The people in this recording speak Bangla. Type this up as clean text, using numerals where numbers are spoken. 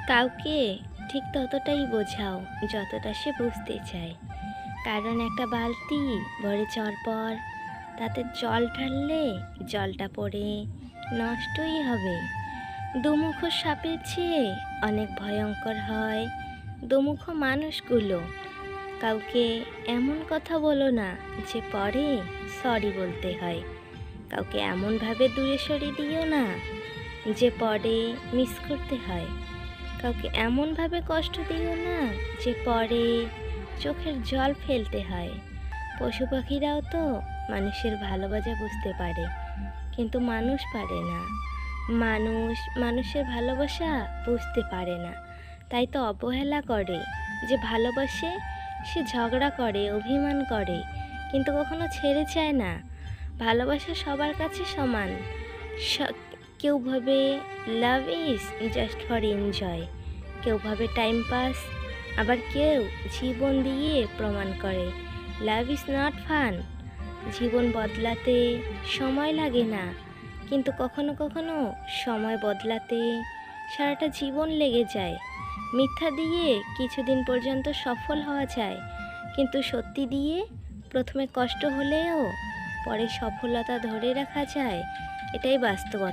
কাউকে ঠিক ততটাই বোঝাও যতটা সে বুঝতে চায়। কারণ একটা বালতি ভরে যাওয়ার পর তাতে জল ঢাললে জলটা পড়ে নষ্টই হবে। দুমুখো সাপের চেয়ে অনেক ভয়ঙ্কর হয় দুমুখো মানুষগুলো। কাউকে এমন কথা বলো না যে পরে সরি বলতে হয়। কাউকে এমনভাবে দূরে সরিয়ে দিও না যে পরে মিস করতে হয়। কাউকে এমনভাবে কষ্ট দিও না যে পরে চোখের জল ফেলতে হয়। পশু পাখিরাও তো মানুষের ভালোবাসা বুঝতে পারে, কিন্তু মানুষ পারে না। মানুষ মানুষের ভালোবাসা বুঝতে পারে না, তাই তো অবহেলা করে। যে ভালোবাসে সে ঝগড়া করে, অভিমান করে, কিন্তু কখনো ছেড়ে যায় না। ভালোবাসা সবার কাছে সমান। কেউ ভাবে love is just for enjoy, কেউ ভাবে টাইম পাস, আবার কেউ জীবন দিয়ে প্রমাণ করে লাভ ইজ নট ফান। জীবন বদলাতে সময় লাগে না, কিন্তু কখনো কখনো সময় বদলাতে সারাটা জীবন লেগে যায়। মিথ্যা দিয়ে কিছুদিন পর্যন্ত সফল হওয়া যায়, কিন্তু সত্যি দিয়ে প্রথমে কষ্ট হলেও পরে সফলতা ধরে রাখা যায়। এটাই বাস্তবতা।